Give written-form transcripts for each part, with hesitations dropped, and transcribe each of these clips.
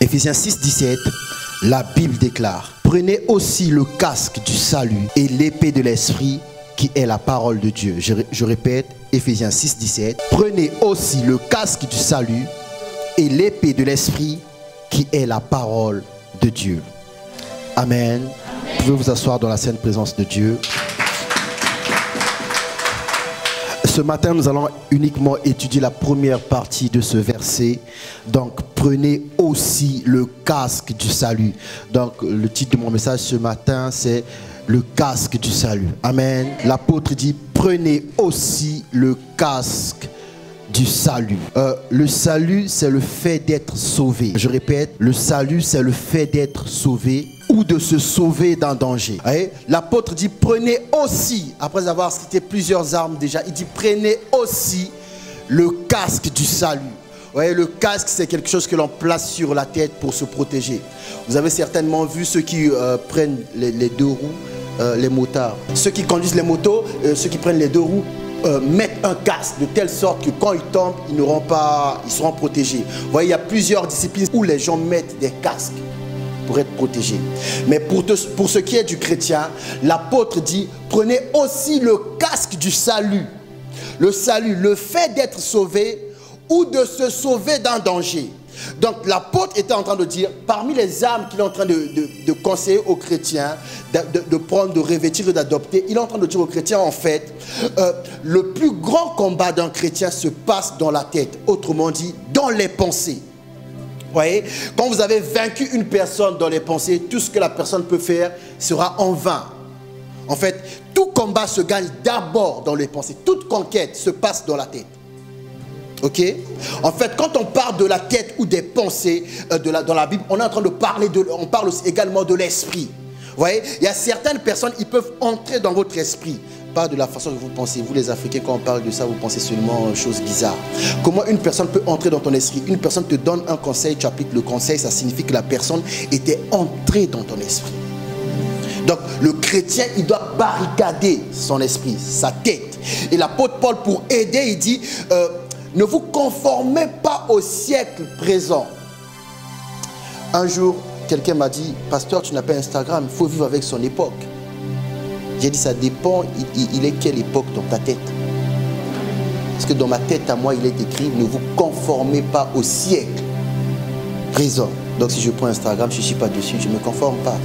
Éphésiens 6, 17, la Bible déclare: prenez aussi le casque du salut et l'épée de l'esprit qui est la parole de Dieu. Je répète, Éphésiens 6, 17, prenez aussi le casque du salut et l'épée de l'esprit qui est la parole de Dieu. Amen. Vous pouvez vous asseoir dans la sainte présence de Dieu. Ce matin, nous allons uniquement étudier la première partie de ce verset. Donc, prenez aussi le casque du salut. Donc, le titre de mon message ce matin, c'est le casque du salut. Amen. L'apôtre dit, prenez aussi le casque du salut. Le salut, c'est le fait d'être sauvé. Je répète, le salut, c'est le fait d'être sauvé ou de se sauver d'un danger. L'apôtre dit, prenez aussi, après avoir cité plusieurs armes déjà, il dit, prenez aussi le casque du salut. Vous voyez, le casque, c'est quelque chose que l'on place sur la tête pour se protéger. Vous avez certainement vu ceux qui prennent les deux roues, les motards. Ceux qui conduisent les motos, ceux qui prennent les deux roues, mettent un casque de telle sorte que quand ils tombent, ils seront protégés. Vous voyez, il y a plusieurs disciplines où les gens mettent des casques pour être protégés. Mais pour ce qui est du chrétien, l'apôtre dit, prenez aussi le casque du salut. Le salut, le fait d'être sauvé ou de se sauver d'un danger. Donc l'apôtre était en train de dire, parmi les armes qu'il est en train de conseiller aux chrétiens, de prendre, de revêtir et d'adopter, il est en train de dire aux chrétiens, en fait, le plus grand combat d'un chrétien se passe dans la tête, autrement dit, dans les pensées. Vous voyez, quand vous avez vaincu une personne dans les pensées, tout ce que la personne peut faire sera en vain. En fait, tout combat se gagne d'abord dans les pensées. Toute conquête se passe dans la tête. Ok? En fait, quand on parle de la tête ou des pensées dans la Bible, on est en train de parler on parle aussi également de l'esprit. Vous voyez, il y a certaines personnes, ils peuvent entrer dans votre esprit. Pas de la façon que vous pensez. Vous les Africains, quand on parle de ça, vous pensez seulement choses bizarres. Comment une personne peut entrer dans ton esprit? Une personne te donne un conseil, tu appliques le conseil, ça signifie que la personne était entrée dans ton esprit. Donc le chrétien, il doit barricader son esprit, sa tête. Et l'apôtre Paul, pour aider, il dit, ne vous conformez pas au siècle présent. Un jour, quelqu'un m'a dit, pasteur, tu n'as pas Instagram, il faut vivre avec son époque. J'ai dit, ça dépend, il est quelle époque dans ta tête? Parce que dans ma tête, à moi, il est écrit, ne vous conformez pas au siècle présent. Donc si je prends Instagram, je ne suis pas dessus, je ne me conforme pas.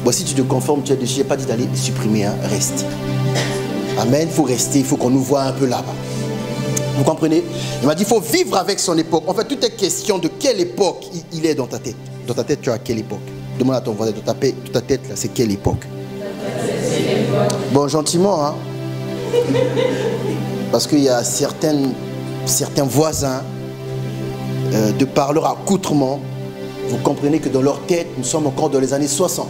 Bon, si tu te conformes, tu es dessus, je n'ai pas dit d'aller supprimer, hein, reste. Amen, il faut rester, il faut qu'on nous voit un peu là-bas. Vous comprenez? Il m'a dit, il faut vivre avec son époque. En fait, tout est question de quelle époque il est dans ta tête. Dans ta tête, tu as quelle époque? Demande à ton voisin, de ta tête, là, c'est quelle époque? Bon, gentiment, hein. Parce qu'il y a certains voisins, de par leur accoutrement, vous comprenez que dans leur tête, nous sommes encore dans les années 60.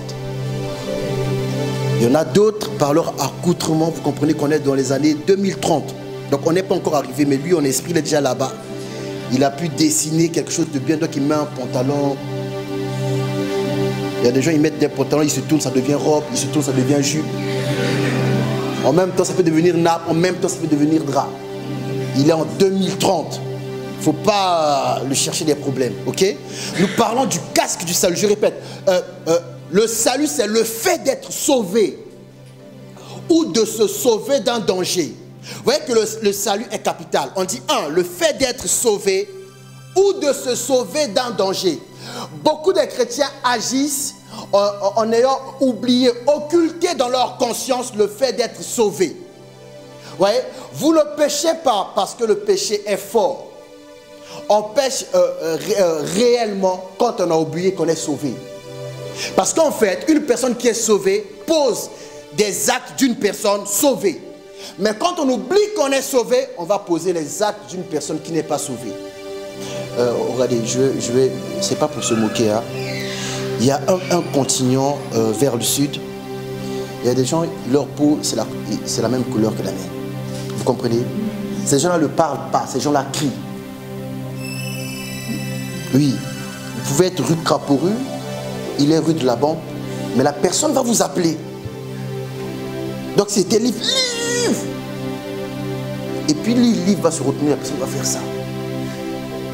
Il y en a d'autres, par leur accoutrement, vous comprenez qu'on est dans les années 2030. Donc on n'est pas encore arrivé, mais lui, en esprit, il est déjà là-bas. Il a pu dessiner quelque chose de bien, donc il met un pantalon. Il y a des gens, ils mettent des pantalons, ils se tournent, ça devient robe, ils se tournent, ça devient jupe. En même temps, ça peut devenir nappe, en même temps, ça peut devenir drap. Il est en 2030. Il ne faut pas le chercher des problèmes, ok? Nous parlons du casque du salut, je répète. Le salut, c'est le fait d'être sauvé ou de se sauver d'un danger. Vous voyez que le salut est capital. On dit, le fait d'être sauvé ou de se sauver d'un danger. Beaucoup de chrétiens agissent en ayant oublié, occulté dans leur conscience le fait d'être sauvés. Vous voyez, vous ne péchez pas parce que le péché est fort. On pêche réellement quand on a oublié qu'on est sauvé. Parce qu'en fait, une personne qui est sauvée pose des actes d'une personne sauvée. Mais quand on oublie qu'on est sauvé, on va poser les actes d'une personne qui n'est pas sauvée. Regardez, c'est pas pour se moquer, hein. Il y a un continent vers le sud. Il y a des gens, leur peau, c'est la même couleur que la mienne. Vous comprenez? Ces gens-là ne parlent pas, ces gens-là crient. Oui, vous pouvez être rue de Craporu, il est rue de la Banque, mais la personne va vous appeler. Donc c'était livre. Et puis le livre va se retenir, la personne va faire ça.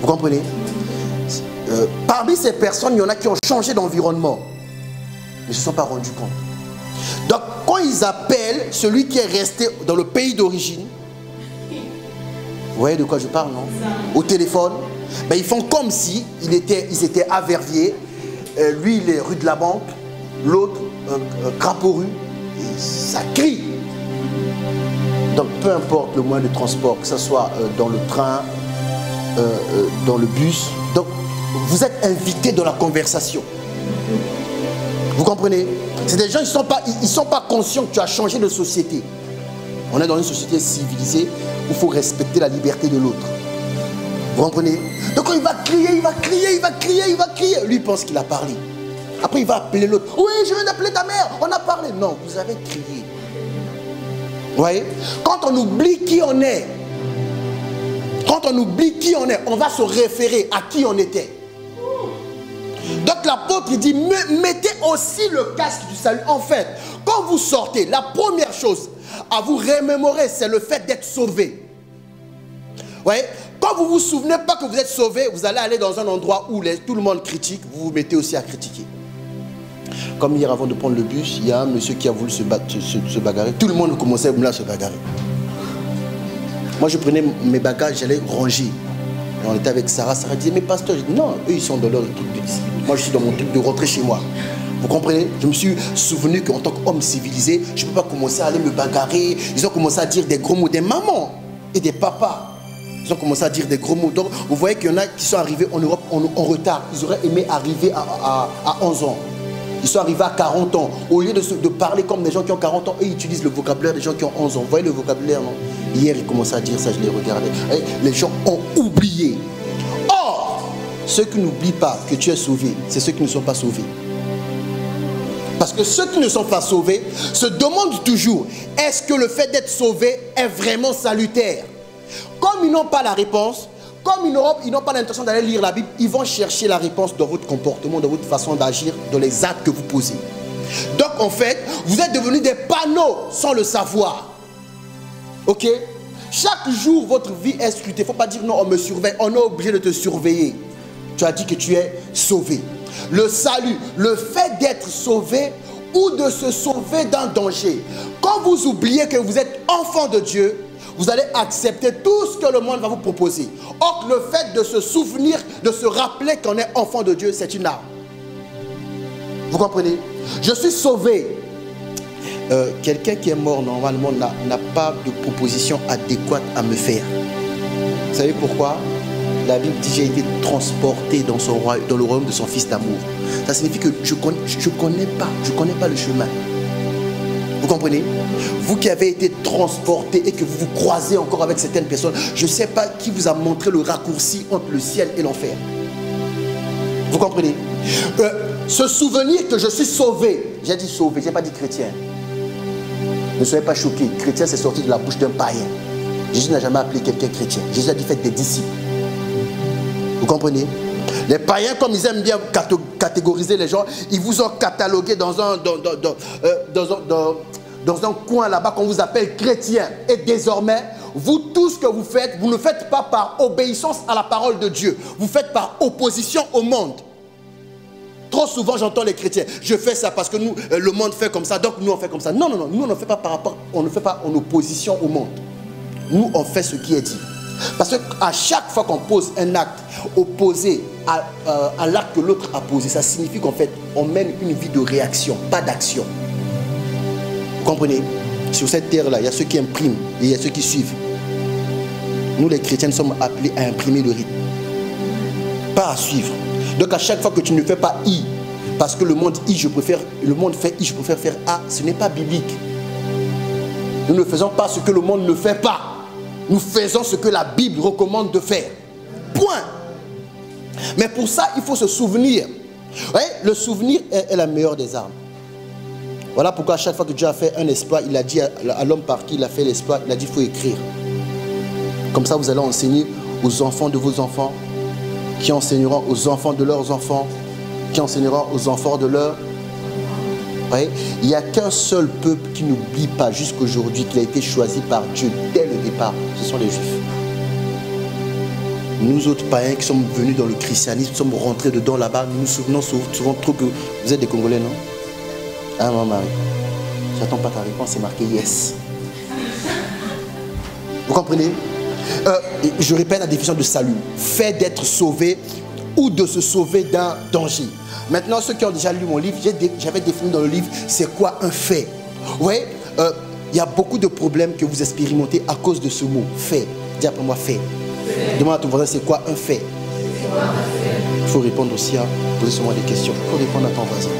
Vous comprenez? parmi ces personnes, il y en a qui ont changé d'environnement, mais ne se sont pas rendus compte. Donc, quand ils appellent celui qui est resté dans le pays d'origine, vous voyez de quoi je parle, non? Au téléphone, ben, ils font comme si ils étaient à Verviers, lui il est rue de la Banque, l'autre Crapaud-Rue, et ça crie. Donc peu importe le moyen de transport, que ce soit dans le train, dans le bus, donc vous êtes invités dans la conversation. Vous comprenez? C'est des gens, ils ne sont pas conscients que tu as changé de société. On est dans une société civilisée où il faut respecter la liberté de l'autre. Vous comprenez? Donc quand il va crier, il va crier, il va crier, il va crier. Lui, il pense qu'il a parlé. Après, il va appeler l'autre. Oui, je viens d'appeler ta mère, on a parlé. Non, vous avez crié. Vous voyez? Quand on oublie qui on est, on va se référer à qui on était. Donc l'apôtre dit, mettez aussi le casque du salut. En fait, quand vous sortez, la première chose à vous remémorer, c'est le fait d'être sauvé. Vous voyez? Quand vous ne vous souvenez pas que vous êtes sauvé, vous allez aller dans un endroit où tout le monde critique, vous vous mettez aussi à critiquer. Comme hier, avant de prendre le bus, il y a un monsieur qui a voulu se bagarrer. Tout le monde commençait à se bagarrer. Moi, je prenais mes bagages, j'allais ranger. Et on était avec Sarah. Sarah disait, mais pasteur, je dis, non, eux, ils sont dans leur truc de ici. Moi, je suis dans mon truc de rentrer chez moi. Vous comprenez? Je me suis souvenu qu'en tant qu'homme civilisé, je ne peux pas commencer à aller me bagarrer. Ils ont commencé à dire des gros mots, des mamans et des papas. Ils ont commencé à dire des gros mots. Donc, vous voyez qu'il y en a qui sont arrivés en Europe en retard. Ils auraient aimé arriver à 11 ans. Ils sont arrivés à 40 ans. Au lieu de parler comme des gens qui ont 40 ans, eux, ils utilisent le vocabulaire des gens qui ont 11 ans. Vous voyez le vocabulaire, non? Hier, ils commençaient à dire ça, je les regardais. Les gens ont oublié. Or, ceux qui n'oublient pas que tu es sauvé, c'est ceux qui ne sont pas sauvés. Parce que ceux qui ne sont pas sauvés se demandent toujours, est-ce que le fait d'être sauvé est vraiment salutaire? Comme ils n'ont pas la réponse, comme ils n'ont pas l'intention d'aller lire la Bible, ils vont chercher la réponse dans votre comportement, dans votre façon d'agir, dans les actes que vous posez. Donc en fait, vous êtes devenus des panneaux sans le savoir. Ok? Chaque jour, votre vie est scrutée. Il ne faut pas dire non, on me surveille. On est obligé de te surveiller. Tu as dit que tu es sauvé. Le salut, le fait d'être sauvé ou de se sauver d'un danger. Quand vous oubliez que vous êtes enfant de Dieu, vous allez accepter tout ce que le monde va vous proposer. Or, le fait de se souvenir, de se rappeler qu'on est enfant de Dieu, c'est une arme. Vous comprenez? Je suis sauvé. Quelqu'un qui est mort, normalement, n'a pas de proposition adéquate à me faire. Vous savez pourquoi? La Bible dit, j'ai été transporté dans le royaume de son fils d'amour. Ça signifie que je connais pas le chemin. Vous comprenez? Vous qui avez été transporté et que vous vous croisez encore avec certaines personnes, je ne sais pas qui vous a montré le raccourci entre le ciel et l'enfer. Vous comprenez? Ce souvenir que je suis sauvé, j'ai dit sauvé, je n'ai pas dit chrétien. Ne soyez pas choqués, chrétien c'est sorti de la bouche d'un païen. Jésus n'a jamais appelé quelqu'un chrétien. Jésus a dit faites des disciples. Vous comprenez? Les païens, comme ils aiment bien catégoriser les gens, ils vous ont catalogué dans un coin là-bas qu'on vous appelle chrétien. Et désormais, vous, tout ce que vous faites, vous ne faites pas par obéissance à la parole de Dieu. Vous faitt par opposition au monde. Trop souvent, j'entends les chrétiens, je fais ça parce que nous, le monde fait comme ça, donc nous on fait comme ça. Non, non, non, nous on ne fait pas par rapport, on ne fait pas en opposition au monde. Nous, on fait ce qui est dit. Parce qu'à chaque fois qu'on pose un acte opposé à l'acte que l'autre a posé, ça signifie qu'en fait, on mène une vie de réaction, pas d'action. Vous comprenez? Sur cette terre-là, il y a ceux qui impriment et il y a ceux qui suivent. Nous, les chrétiens, nous sommes appelés à imprimer le rythme, pas à suivre. Donc à chaque fois que tu ne fais pas I, parce que le monde I, le monde fait I, je préfère faire A, ce n'est pas biblique. Nous ne faisons pas ce que le monde ne fait pas. Nous faisons ce que la Bible recommande de faire. Point. Mais pour ça, il faut se souvenir. Vous voyez, le souvenir est la meilleure des armes. Voilà pourquoi à chaque fois que Dieu a fait un exploit, il a dit à l'homme par qui il a fait l'exploit, il a dit il faut écrire. Comme ça, vous allez enseigner aux enfants de vos enfants, qui enseigneront aux enfants de leurs enfants, qui enseigneront aux enfants de leurs... voyez, il n'y a qu'un seul peuple qui n'oublie pas jusqu'aujourd'hui qu'il a été choisi par Dieu dès le départ. Ce sont les Juifs. Nous autres païens qui sommes venus dans le christianisme, sommes rentrés dedans là-bas, nous nous souvenons souvent trop que vous êtes des Congolais, non? Ah, maman Marie, j'attends pas ta réponse, c'est marqué yes. Vous comprenez? Je répète la définition de salut. Fait d'être sauvé ou de se sauver d'un danger. Maintenant, ceux qui ont déjà lu mon livre, j'avais défini dans le livre, c'est quoi un fait? Vous voyez, il y a beaucoup de problèmes que vous expérimentez à cause de ce mot, fait. Dis après moi, fait. Demande à ton voisin, c'est quoi un fait? Il faut répondre aussi à poser souvent des questions. Il faut répondre à ton voisin.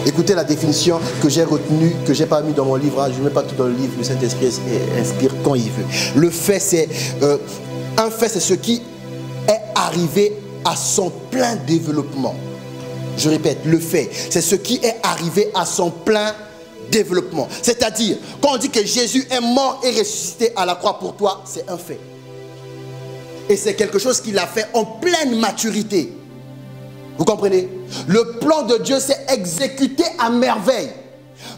Écoutez la définition que j'ai retenue, que je n'ai pas mis dans mon livre. Je ne mets pas tout dans le livre, le Saint-Esprit inspire quand il veut. Le fait, c'est... un fait, c'est ce qui est arrivé à son plein développement. Je répète, le fait, c'est ce qui est arrivé à son plein développement. C'est-à-dire, quand on dit que Jésus est mort et ressuscité à la croix pour toi, c'est un fait. Et c'est quelque chose qu'il a fait en pleine maturité. Vous comprenez? Le plan de Dieu s'est exécuté à merveille.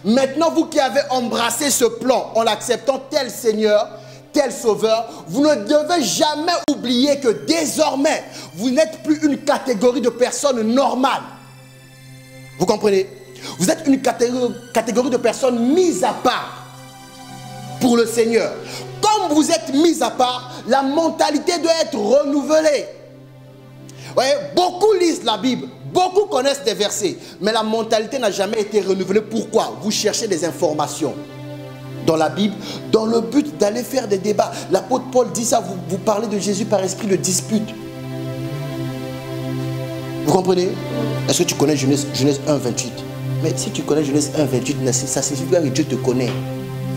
Maintenant, vous qui avez embrassé ce plan en l'acceptant tel Seigneur, tel Sauveur, vous ne devez jamais oublier que désormais, vous n'êtes plus une catégorie de personnes normales. Vous comprenez? Vous êtes une catégorie de personnes mises à part pour le Seigneur. Comme vous êtes mis à part, la mentalité doit être renouvelée. Vous voyez, beaucoup lisent la Bible, beaucoup connaissent des versets, mais la mentalité n'a jamais été renouvelée. Pourquoi? Vous cherchez des informations dans la Bible, dans le but d'aller faire des débats. L'apôtre Paul dit ça, vous parlez de Jésus par esprit de dispute. Vous comprenez? Est-ce que tu connais Genèse 1, 28? Mais si tu connais Genèse 1, 28, ça signifie que Dieu te connaît.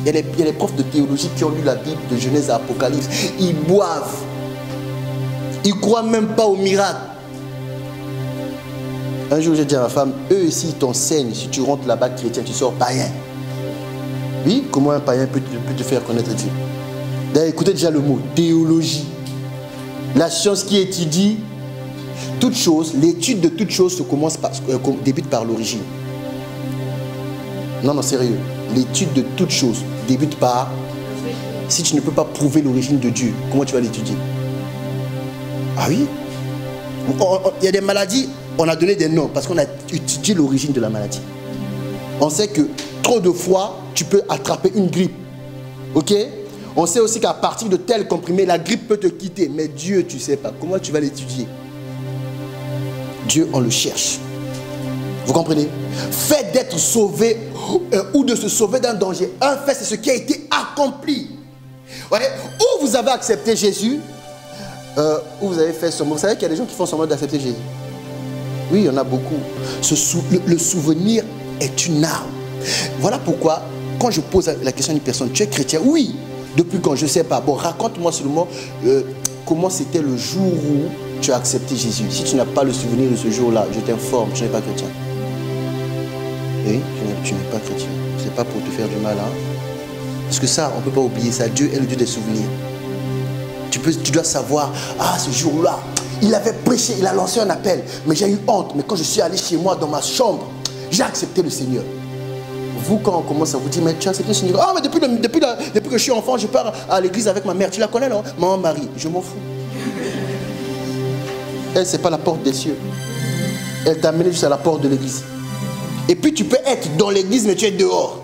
Il y a les profs de théologie qui ont lu la Bible de Genèse à Apocalypse. Ils boivent. Ils ne croient même pas au miracle. Un jour, j'ai dit à ma femme, eux ici, ils t'enseignent. Si tu rentres là-bas chrétien, tu sors païen. Oui, comment un païen peut te faire connaître Dieu? D'ailleurs, écoutez déjà le mot, théologie. La science qui étudie toute chose, l'étude de toute chose débute par l'origine. Non, non, sérieux. L'étude de toute chose débute par... Si tu ne peux pas prouver l'origine de Dieu, comment tu vas l'étudier? Ah oui? Il y a des maladies, on a donné des noms parce qu'on a étudié l'origine de la maladie. On sait que trop de fois, tu peux attraper une grippe. Ok? On sait aussi qu'à partir de tel comprimé, la grippe peut te quitter. Mais Dieu, tu ne sais pas. Comment tu vas l'étudier? Dieu, on le cherche. Vous comprenez? Fait d'être sauvé ou de se sauver d'un danger. Un fait, c'est ce qui a été accompli. Voyez? Ou vous avez accepté Jésus, ou vous avez fait semblant. Vous savez qu'il y a des gens qui font semblant d'accepter Jésus. Oui, il y en a beaucoup. Le souvenir est une arme. Voilà pourquoi, quand je pose la question à une personne, tu es chrétien? Oui. Depuis quand? Je ne sais pas. Bon, raconte-moi seulement comment c'était le jour où tu as accepté Jésus. Si tu n'as pas le souvenir de ce jour-là, je t'informe, tu n'es pas chrétien. Oui, tu n'es pas chrétien. Ce n'est pas pour te faire du mal. Hein? Parce que ça, on ne peut pas oublier ça. Dieu est le Dieu des souvenirs. Tu dois savoir, ah, ce jour-là, il avait prêché, il a lancé un appel. Mais j'ai eu honte. Mais quand je suis allé chez moi, dans ma chambre, j'ai accepté le Seigneur. Vous, quand on commence à vous dire, mais tu as accepté le Seigneur. Ah, mais depuis que je suis enfant, je pars à l'église avec ma mère. Tu la connais, non? Maman Marie, je m'en fous. Elle, c'est pas la porte des cieux. Elle t'a amené juste à la porte de l'église. Et puis tu peux être dans l'église, mais tu es dehors.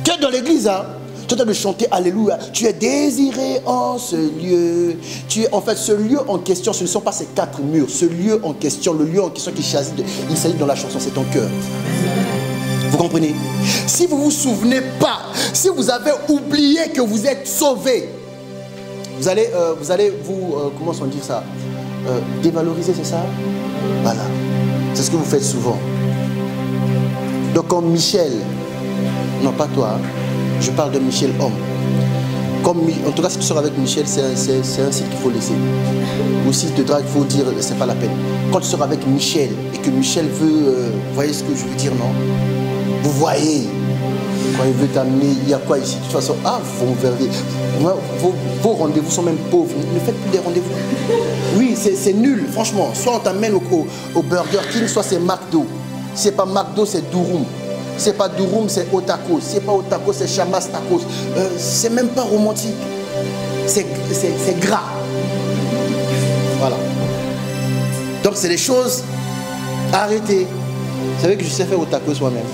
Tu es dans l'église, hein? Tu es en train de chanter Alléluia. Tu es désiré en ce lieu. En fait, ce lieu en question, ce ne sont pas ces 4 murs. Ce lieu en question, le lieu en question il s'agit dans la chanson, c'est ton cœur. Vous comprenez? Si vous ne vous souvenez pas, si vous avez oublié que vous êtes sauvé, vous allez comment on dit ça? Dévaloriser, c'est ça? Voilà. C'est ce que vous faites souvent. Donc comme Michel, non pas toi, hein, je parle de Michel homme. En tout cas, si tu sors avec Michel, c'est un site qu'il faut laisser. Ou si tu te dragues, il faut dire c'est pas la peine. Quand tu sors avec Michel et que Michel veut, vous voyez ce que je veux dire, non? Vous voyez, quand il veut t'amener, il y a quoi ici? De toute façon, vos rendez-vous sont même pauvres. Ne faites plus des rendez-vous. Oui, c'est nul, franchement. Soit on t'amène au Burger King, soit c'est McDo. Si c'est pas McDo, c'est Durum. Si c'est pas Durum, c'est Otako. Si c'est pas Otako, c'est Chamas Tacos. C'est même pas romantique. C'est gras. Voilà. Donc c'est des choses à arrêter. Vous savez que je sais faire au tacos moi-même.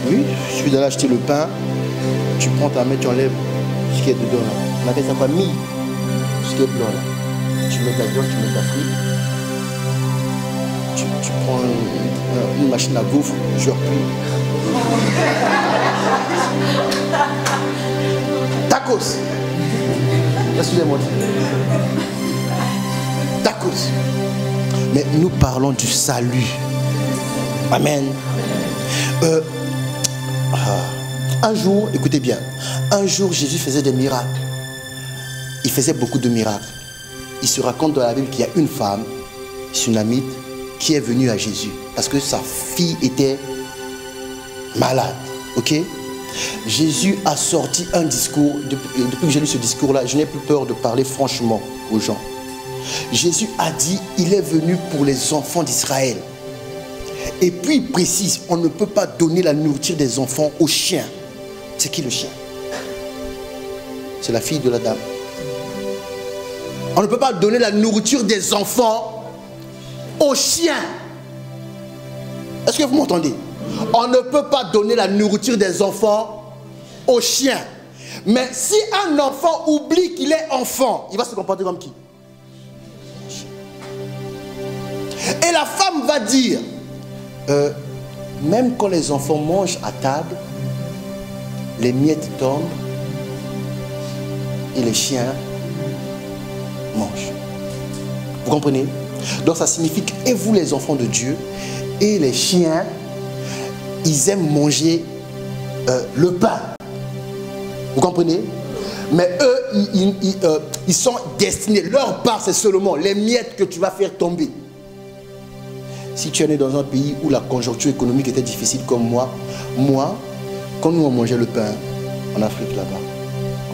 Oui, je suis allé acheter le pain. Tu prends ta main, tu enlèves ce qui est dedans là. On appelle ça quoi? Mie. Ce qui est blanc là. Tu mets ta viande, tu mets ta frite. Tu prends une machine à gaufre, je replie. Tacos. Excusez-moi. Tacos. Mais nous parlons du salut. Amen. Un jour, écoutez bien, un jour Jésus faisait des miracles. Il faisait beaucoup de miracles. Il se raconte dans la Bible qu'il y a une femme, Sunamite, qui est venue à Jésus parce que sa fille était malade. Ok? Jésus a sorti un discours. Depuis que j'ai lu ce discours-là, je n'ai plus peur de parler franchement aux gens. Jésus a dit, il est venu pour les enfants d'Israël. Et puis il précise, on ne peut pas donner la nourriture des enfants aux chiens. C'est qui le chien? C'est la fille de la dame. On ne peut pas donner la nourriture des enfants aux chiens. Est-ce que vous m'entendez? On ne peut pas donner la nourriture des enfants aux chiens. Mais si un enfant oublie qu'il est enfant, il va se comporter comme qui? Et la femme va dire, même quand les enfants mangent à table, les miettes tombent et les chiens mangent. Vous comprenez? Donc ça signifie que et vous les enfants de Dieu et les chiens, ils aiment manger le pain. Vous comprenez? Mais eux, ils sont destinés, leur part c'est seulement les miettes que tu vas faire tomber. Si tu es né dans un pays où la conjoncture économique était difficile comme moi, quand nous on mangeait le pain en Afrique là-bas,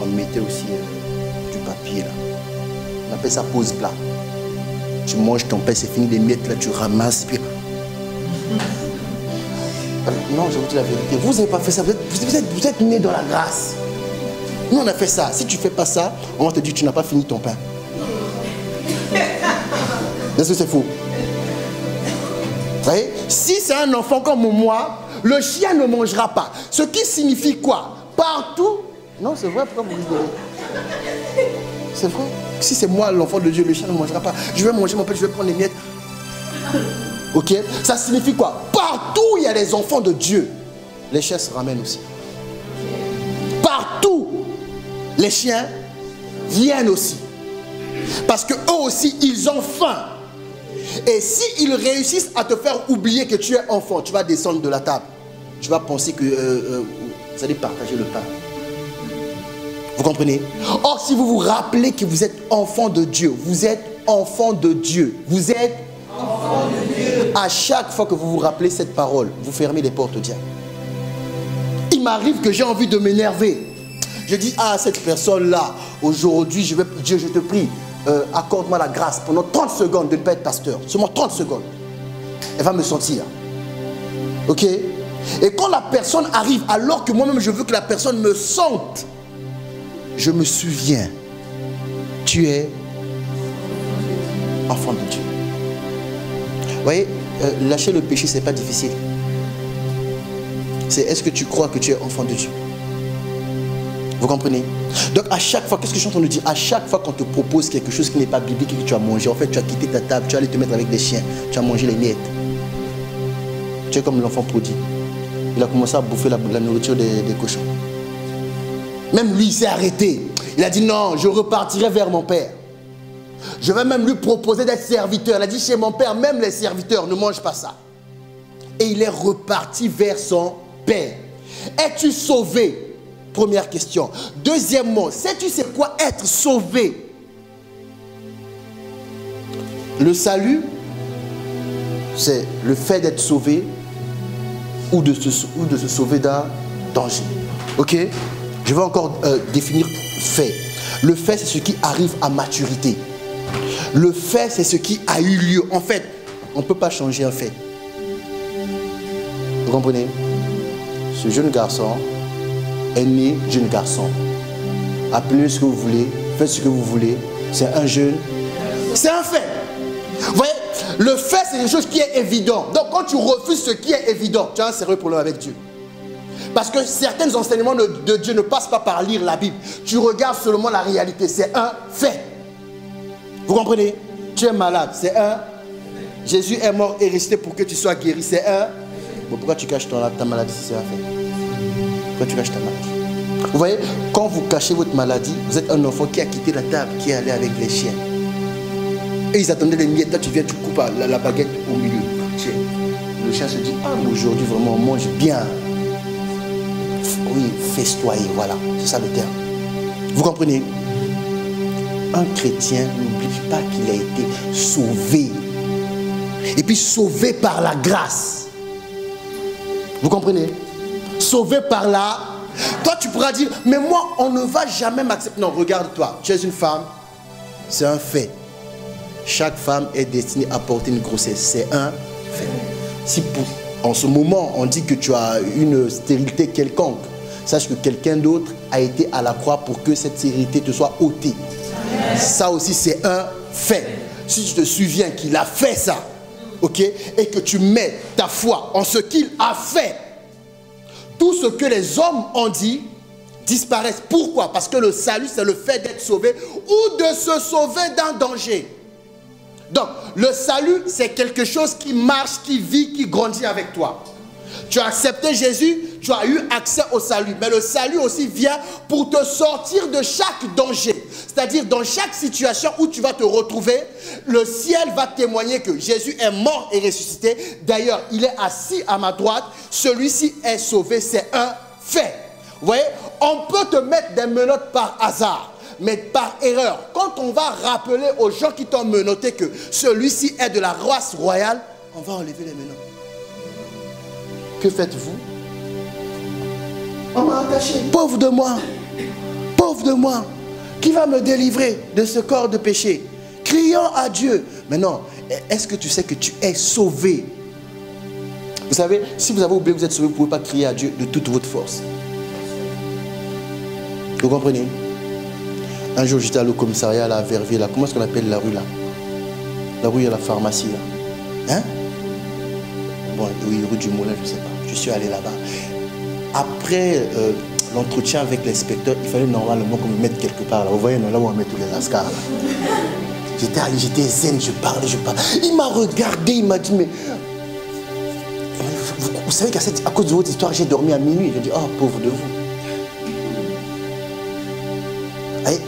on mettait aussi du papier là. On appelle ça pose plat. Tu manges ton pain, c'est fini, les miettes là, tu ramasses. Puis... Non, je vous dis la vérité. Vous n'avez pas fait ça. Vous êtes né dans la grâce. Nous, on a fait ça. Si tu ne fais pas ça, on va te dire tu n'as pas fini ton pain. Est-ce que c'est faux? Vous voyez? Si c'est un enfant comme moi, le chien ne mangera pas. Ce qui signifie quoi? Partout. Non, c'est vrai, pourquoi vous rigolez? C'est vrai. Si c'est moi l'enfant de Dieu, le chien ne mangera pas. Je vais manger mon pain, je vais prendre les miettes. Ok? Ça signifie quoi? Partout où il y a des enfants de Dieu, les chiens se ramènent aussi. Partout, les chiens viennent aussi. Parce qu'eux aussi, ils ont faim. Et s'ils réussissent à te faire oublier que tu es enfant, tu vas descendre de la table. Tu vas penser que vous allez partager le pain. Vous comprenez? Or, si vous vous rappelez que vous êtes enfant de Dieu, vous êtes enfant de Dieu, vous êtes enfant de Dieu. À chaque fois que vous vous rappelez cette parole, vous fermez les portes au diable. Il m'arrive que j'ai envie de m'énerver. Je dis, ah, cette personne-là, aujourd'hui, Dieu, je te prie, accorde-moi la grâce pendant 30 secondes de ne pas être pasteur. Seulement 30 secondes. Elle va me sentir. Ok? Et quand la personne arrive, alors que moi-même je veux que la personne me sente, je me souviens, tu es enfant de Dieu. Vous voyez, lâcher le péché, ce n'est pas difficile. C'est est-ce que tu crois que tu es enfant de Dieu? Vous comprenez? Donc à chaque fois, qu'est-ce que je suis en train de dire? À chaque fois qu'on te propose quelque chose qui n'est pas biblique et que tu as mangé, en fait tu as quitté ta table, tu as allé te mettre avec des chiens, tu as mangé les miettes. Tu es comme l'enfant prodigue. Il a commencé à bouffer la nourriture des cochons. Même lui, il s'est arrêté. Il a dit non, je repartirai vers mon père. Je vais même lui proposer d'être serviteur. Il a dit chez mon père, même les serviteurs ne mangent pas ça. Et il est reparti vers son père. Es-tu sauvé? Première question. Deuxièmement, sais-tu c'est quoi être sauvé? Le salut, c'est le fait d'être sauvé ou de se sauver d'un danger. Ok? Je vais encore définir fait. Le fait, c'est ce qui arrive à maturité. Le fait, c'est ce qui a eu lieu. En fait, on ne peut pas changer un fait. Vous comprenez? Ce jeune garçon est né jeune garçon. Appelez ce que vous voulez, faites ce que vous voulez. C'est un jeune C'est un fait. Vous voyez, le fait, c'est quelque chose qui est évident. Donc, quand tu refuses ce qui est évident, tu as un sérieux problème avec Dieu. Parce que certains enseignements de Dieu ne passent pas par lire la Bible. Tu regardes seulement la réalité. C'est un fait. Vous comprenez? Tu es malade. C'est un. Jésus est mort et resté pour que tu sois guéri. C'est un. Bon, pourquoi tu caches ta maladie si c'est un fait? Pourquoi tu caches ta maladie? Vous voyez, quand vous cachez votre maladie, vous êtes un enfant qui a quitté la table, qui est allé avec les chiens. Et ils attendaient les miettes. Là, tu viens, tu coupes la baguette au milieu. Tiens. Le chien se dit, ah, mais aujourd'hui, vraiment, on mange bien. Oui, festoyer, voilà. C'est ça le terme. Vous comprenez? Un chrétien n'oublie pas qu'il a été sauvé. Et puis sauvé par la grâce. Vous comprenez? Sauvé par la... Toi, tu pourras dire, mais moi, on ne va jamais m'accepter. Non, regarde-toi. Tu es une femme. C'est un fait. Chaque femme est destinée à porter une grossesse. C'est un fait. Si en ce moment, on dit que tu as une stérilité quelconque, sache que quelqu'un d'autre a été à la croix pour que cette stérilité te soit ôtée. Ça aussi, c'est un fait. Si tu te souviens qu'il a fait ça, ok, et que tu mets ta foi en ce qu'il a fait, tout ce que les hommes ont dit disparaissent. Pourquoi? Parce que le salut, c'est le fait d'être sauvé ou de se sauver d'un danger. Donc, le salut, c'est quelque chose qui marche, qui vit, qui grandit avec toi. Tu as accepté Jésus, tu as eu accès au salut. Mais le salut aussi vient pour te sortir de chaque danger. C'est-à-dire, dans chaque situation où tu vas te retrouver, le ciel va témoigner que Jésus est mort et ressuscité. D'ailleurs, il est assis à ma droite. Celui-ci est sauvé, c'est un fait. Vous voyez, on peut te mettre des menottes par hasard. Mais par erreur, quand on va rappeler aux gens qui t'ont menotté que celui-ci est de la race royale, on va enlever les menottes. Que faites-vous? On m'a attaché. Pauvre de moi. Pauvre de moi. Qui va me délivrer de ce corps de péché? Crions à Dieu. Mais non, est-ce que tu sais que tu es sauvé? Vous savez, si vous avez oublié que vous êtes sauvé, vous ne pouvez pas crier à Dieu de toute votre force. Vous comprenez? Un jour, j'étais allé au commissariat là, à Verviers, là. Comment est-ce qu'on appelle la rue là? La rue à la pharmacie là. Hein? Bon, oui, rue du Moulin, je ne sais pas. Je suis allé là-bas. Après l'entretien avec l'inspecteur, il fallait normalement qu'on me mette quelque part là. Vous voyez, là où on met tous les lascars là. J'étais zen, je parlais. Il m'a regardé, il m'a dit, mais... Vous savez qu'à cause de votre histoire, j'ai dormi à minuit. J'ai dit, oh, pauvre de vous.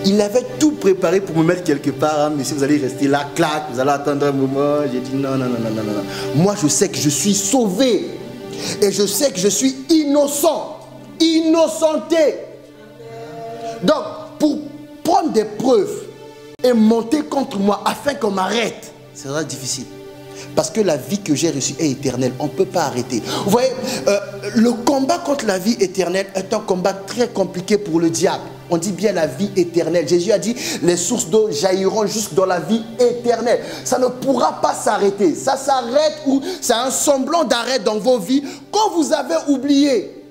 Il avait tout préparé pour me mettre quelque part, hein, mais si vous allez rester là, clac, vous allez attendre un moment. J'ai dit non. Moi, je sais que je suis sauvé. Et je sais que je suis innocent. Innocenté. Donc, pour prendre des preuves et monter contre moi afin qu'on m'arrête, c'est vraiment difficile. Parce que la vie que j'ai reçue est éternelle. On ne peut pas arrêter. Vous voyez, le combat contre la vie éternelle est un combat très compliqué pour le diable. On dit bien la vie éternelle. Jésus a dit, les sources d'eau jailliront juste dans la vie éternelle. Ça ne pourra pas s'arrêter. Ça s'arrête ou c'est un semblant d'arrêt dans vos vies quand vous avez oublié.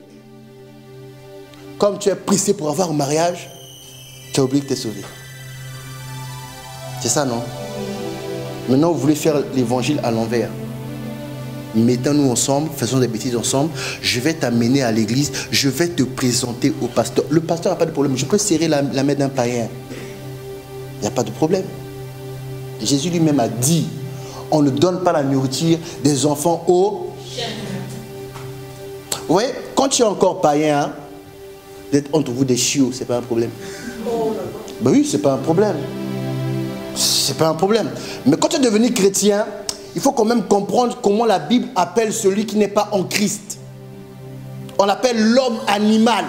Comme tu es pressé pour avoir un mariage, tu as oublié que tu es sauvé. C'est ça, non? Maintenant, vous voulez faire l'évangile à l'envers. Mettons-nous ensemble, faisons des bêtises ensemble. Je vais t'amener à l'église, je vais te présenter au pasteur. Le pasteur n'a pas de problème. Je peux serrer la main d'un païen. Il n'y a pas de problème. Jésus lui-même a dit, on ne donne pas la nourriture des enfants aux chiens. Vous voyez, quand tu es encore païen, hein, d'être entre vous des chiots, c'est pas un problème. Ben oui, c'est pas un problème. C'est pas un problème. Mais quand tu es devenu chrétien, il faut quand même comprendre comment la Bible appelle celui qui n'est pas en Christ. On l'appelle l'homme animal.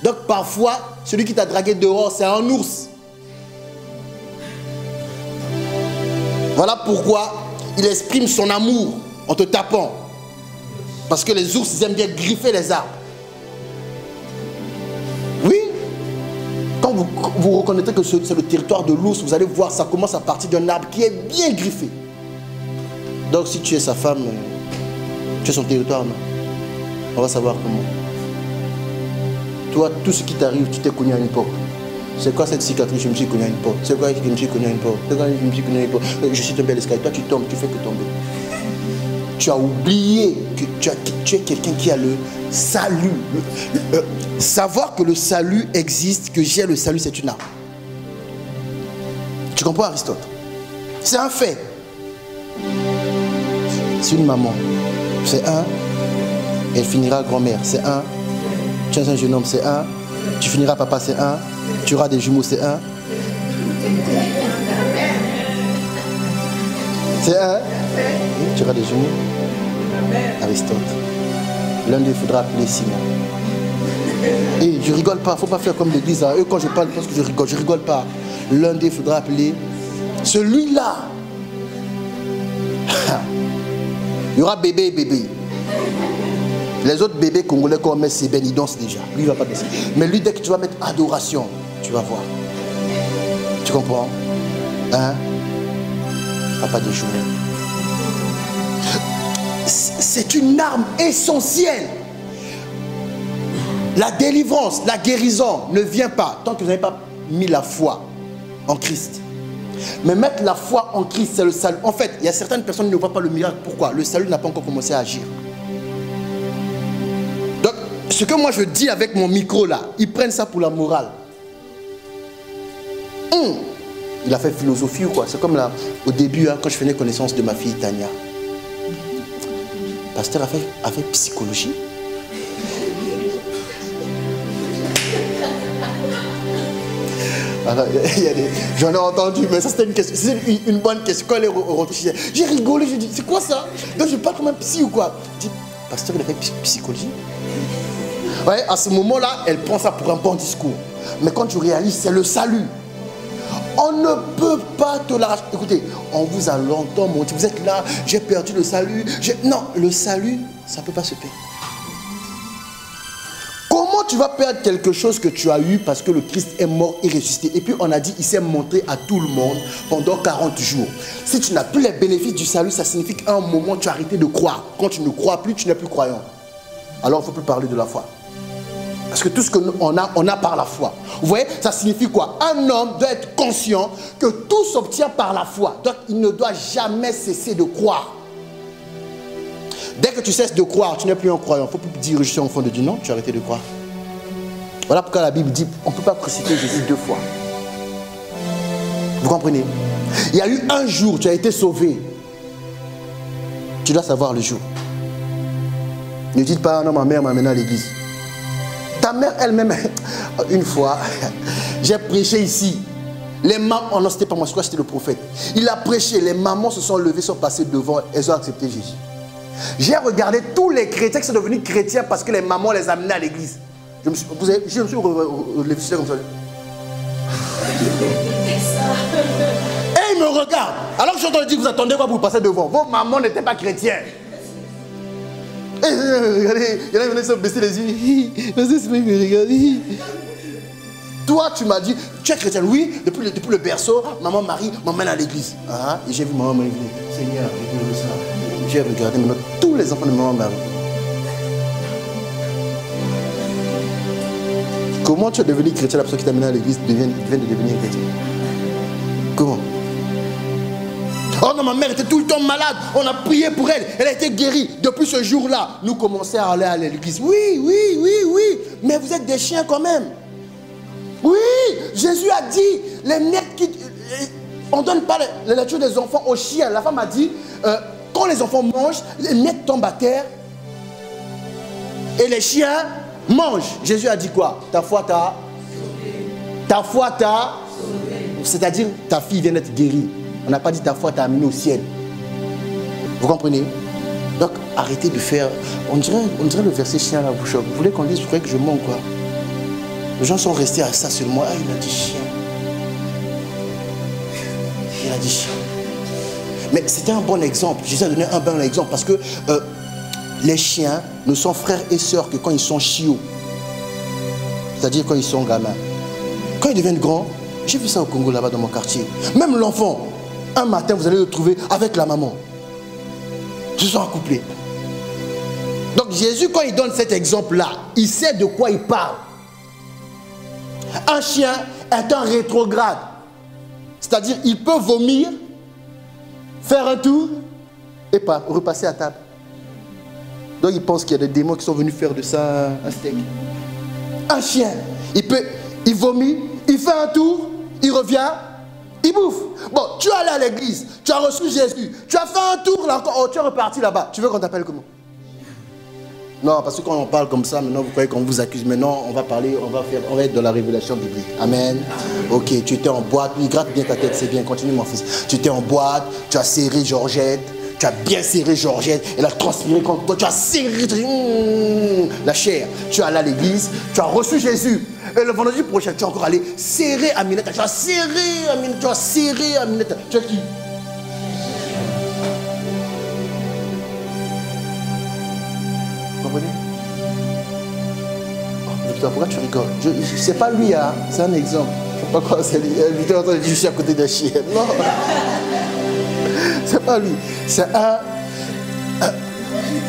Donc parfois, celui qui t'a dragué dehors, c'est un ours. Voilà pourquoi il exprime son amour en te tapant. Parce que les ours, ils aiment bien griffer les arbres. Oui. Quand vous reconnaîtrez que c'est le territoire de l'ours, vous allez voir, ça commence à partir d'un arbre qui est bien griffé. Donc si tu es sa femme, tu es son territoire, non? On va savoir comment. Toi, tout ce qui t'arrive, tu t'es connu à une époque. C'est quoi cette cicatrice? Je me suis connu à une porte. C'est quoi? Je me suis connu à une porte. C'est quoi? Je me suis connu à une porte. Je suis tombé à l'escalier. Toi, tu tombes, tu fais que tomber. Tu as oublié que tu es quelqu'un qui a le salut. Savoir que le salut existe, que j'ai le salut, c'est une arme. Tu comprends, Aristote? C'est un fait. C'est une maman. C'est un. Elle finira grand-mère. C'est un. Tu es un jeune homme. C'est un. Tu finiras papa. C'est un. Tu auras des jumeaux. C'est un. C'est un. Tu auras des jumeaux. Aristote. L'un d'eux, il faudra appeler Simon. Et je rigole pas. Faut pas faire comme l'église. Eux, quand je parle, parce que je rigole. Je rigole pas. L'un d'eux, il faudra appeler celui-là. Il y aura bébé et bébé. Les autres bébés congolais qu'on met c'est ben, ils dansent déjà. Lui il va pas danser. Mais lui dès que tu vas mettre adoration, tu vas voir. Tu comprends? Hein? Papa de jour. C'est une arme essentielle. La délivrance, la guérison ne vient pas tant que vous n'avez pas mis la foi en Christ. Mais mettre la foi en Christ, c'est le salut. En fait, il y a certaines personnes qui ne voient pas le miracle. Pourquoi? Le salut n'a pas encore commencé à agir. Donc, ce que moi je dis avec mon micro là, ils prennent ça pour la morale. Il a fait philosophie ou quoi? C'est comme là, au début, hein, quand je faisais connaissance de ma fille Tania. Le pasteur a fait psychologie. J'en ai entendu, mais ça c'était une question, c'est une bonne question. Quand elle est rentrée, j'ai rigolé, j'ai dit, c'est quoi ça? Donc je parle comme un psy ou quoi? Je dis, pasteur, il a fait psychologie. Ouais, à ce moment-là, elle prend ça pour un bon discours. Mais quand tu réalises, c'est le salut. On ne peut pas te l'arracher. Écoutez, on vous a longtemps menti. Vous êtes là, j'ai perdu le salut. Non, le salut, ça ne peut pas se perdre. Comment tu vas perdre quelque chose que tu as eu parce que le Christ est mort et ressuscité? Et puis on a dit, il s'est montré à tout le monde pendant 40 jours. Si tu n'as plus les bénéfices du salut, ça signifie qu'à un moment, tu as arrêté de croire. Quand tu ne crois plus, tu n'es plus croyant. Alors il ne faut plus parler de la foi. Parce que tout ce qu'on a, on a par la foi. Vous voyez, ça signifie quoi? Un homme doit être conscient que tout s'obtient par la foi. Donc il ne doit jamais cesser de croire. Dès que tu cesses de croire, tu n'es plus un croyant. Il ne faut plus dire je suis enfant de Dieu. Non, tu as arrêté de croire. Voilà pourquoi la Bible dit on ne peut pas crucifier Jésus 2 fois. Vous comprenez? Il y a eu un jour, tu as été sauvé. Tu dois savoir le jour. Ne dites pas non, ma mère m'a amené à l'église. Ta mère elle-même, une fois, j'ai prêché ici. Les mamans, oh non, c'était pas moi, je crois que c'était le prophète. Il a prêché, les mamans se sont levées, sont passées devant, elles ont accepté Jésus. J'ai regardé tous les chrétiens qui sont devenus chrétiens parce que les mamans les amenaient à l'église. Je me suis relevé comme ça. Et ils me regardent. Alors que j'entends dire, vous attendez quoi pour passer devant? Vos mamans n'étaient pas chrétiennes. Regardez, il y en a qui venaient se baisser les yeux. Toi, tu m'as dit, tu es chrétien? Oui, depuis le berceau, maman Marie m'emmène à l'église. Ah, et j'ai vu maman Marie venir. Seigneur, j'ai regardé maintenant tous les enfants de maman Marie. Comment tu es devenu chrétien? La personne qui t'a amené à l'église vient de devenir chrétien. Comment? Oh non, ma mère était tout le temps malade. On a prié pour elle. Elle a été guérie. Depuis ce jour-là, nous commençons à aller à l'église. Oui, oui, oui, oui. Mais vous êtes des chiens quand même. Oui, Jésus a dit, les miettes qui... On ne donne pas la nature des enfants aux chiens. La femme a dit, quand les enfants mangent, les miettes tombent à terre. Et les chiens mangent. Jésus a dit quoi? Ta foi t'a... Ta foi t'a... C'est-à-dire, ta fille vient d'être guérie. On n'a pas dit ta foi t'a amené au ciel. Vous comprenez? Donc, arrêtez de faire... On dirait le verset chien là, vous voulez qu'on dise, vous croyez que je mens quoi? Les gens sont restés à ça seulement. Ah, il a dit chien. Il a dit chien. Mais c'était un bon exemple. Jésus a donné un bon exemple parce que les chiens ne sont frères et sœurs que quand ils sont chiots. C'est-à-dire quand ils sont gamins. Quand ils deviennent grands, j'ai vu ça au Congo là-bas dans mon quartier. Même l'enfant, un matin vous allez le trouver avec la maman. Ils se sont accouplés. Donc Jésus, quand il donne cet exemple-là, il sait de quoi il parle. Un chien est un rétrograde. C'est-à-dire, il peut vomir, faire un tour et repasser à table. Donc, il pense qu'il y a des démons qui sont venus faire de ça un steak. Un chien, il vomit, il fait un tour, il revient, il bouffe. Bon, tu es allé à l'église, tu as reçu Jésus, tu as fait un tour là encore, oh, tu es reparti là-bas. Tu veux qu'on t'appelle comment? Non, parce que quand on parle comme ça, maintenant vous croyez qu'on vous accuse. Maintenant, on va parler, on va être dans la révélation biblique. Amen. Ok, tu étais en boîte, oui, gratte bien ta tête, c'est bien, continue mon fils. Tu étais en boîte, tu as serré Georgette, tu as bien serré Georgette, elle a transpiré contre toi, tu as serré la chair. Tu es allé à l'église, tu as reçu Jésus. Et le vendredi prochain, tu es encore allé serrer Aminata. Tu as serré Aminata, tu as serré Aminata. Tu as qui? Vous comprenez? Oh, Victor, pourquoi tu rigoles? C'est pas lui, hein? C'est un exemple. Je ne sais pas quoi c'est lui. Victor est en train de dire je suis à côté d'un chien. Non. C'est pas lui. C'est un...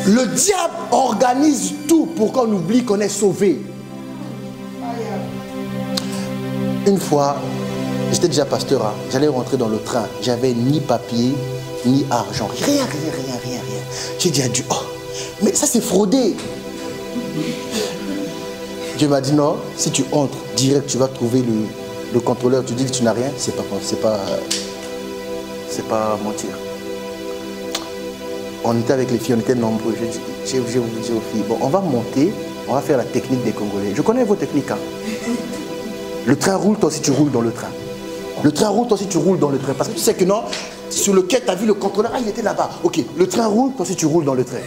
Le diable organise tout pour qu'on oublie qu'on est sauvé. Une fois, j'étais déjà pasteur, hein, j'allais rentrer dans le train. J'avais ni papier, ni argent. Rien. J'ai dit à Dieu, oh, mais ça c'est fraudé. Dieu m'a dit non, si tu entres direct, tu vas trouver le contrôleur. Tu dis que tu n'as rien, c'est pas mentir. On était avec les filles, on était nombreux. J'ai voulu dire aux filles, bon, on va monter, on va faire la technique des Congolais. Je connais vos techniques, hein. Le train roule, toi aussi tu roules dans le train. Le train roule, toi aussi tu roules dans le train. Parce que tu sais que non, sur le quai, tu as vu le contrôleur, ah il était là-bas. Ok, le train roule, toi aussi tu roules dans le train.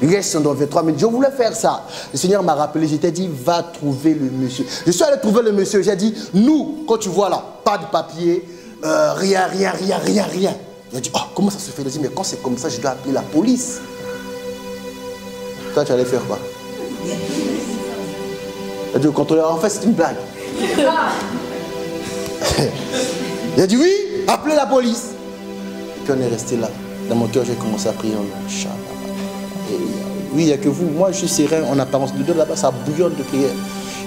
Il reste dans 23 minutes. Je voulais faire ça. Le Seigneur m'a rappelé, j'étais dit, va trouver le monsieur. Je suis allé trouver le monsieur, j'ai dit, nous, quand tu vois là, pas de papier, rien. Il a dit, oh, comment ça se fait? Il a dit, mais quand c'est comme ça, je dois appeler la police. Toi, tu allais faire quoi? Il a dit au contrôleur, en fait, c'est une blague. Il a dit, oui, appelez la police. Et puis on est resté là. Dans mon cœur, j'ai commencé à prier. Oui, il n'y a que vous. Moi, je suis serein en apparence. De là-bas, ça bouillonne de prière.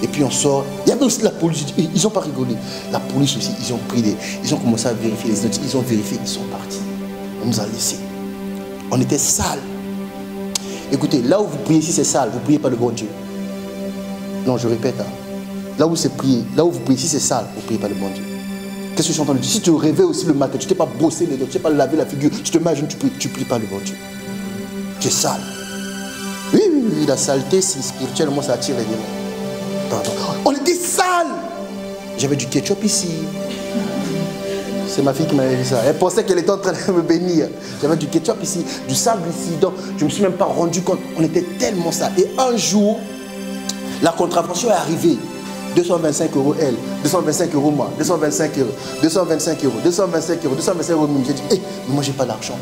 Et puis on sort. Il y avait aussi la police. Ils n'ont pas rigolé. La police aussi, ils ont pris ils ont commencé à vérifier les notes. Ils ont vérifié, ils sont partis. On nous a laissés. On était sales. Écoutez, là où vous priez, si c'est sale, vous ne priez pas le bon Dieu. Non, je répète. Hein. Là où c'est prié, là où vous priez, si c'est sale, vous ne priez pas le bon Dieu. Qu'est-ce que je suis en train de dire? Si tu te réveilles aussi le matin, tu ne t'es pas brossé les dents, tu ne t'es pas lavé la figure, tu te mets à genoux, tu ne pries pas le bon Dieu. Tu es sale. Oui, la saleté, c'est spirituellement, ça attire les démons. On était sales. J'avais du ketchup ici. C'est ma fille qui m'avait dit ça. Elle pensait qu'elle était en train de me bénir. J'avais du ketchup ici, du sable ici. Donc, je ne me suis même pas rendu compte. On était tellement sales. Et un jour, la contravention est arrivée. 225 € elle, 225 € moi, 225 €, 225 €, 225 €, 225 € même. J'ai dit, hey, mais moi j'ai pas d'argent.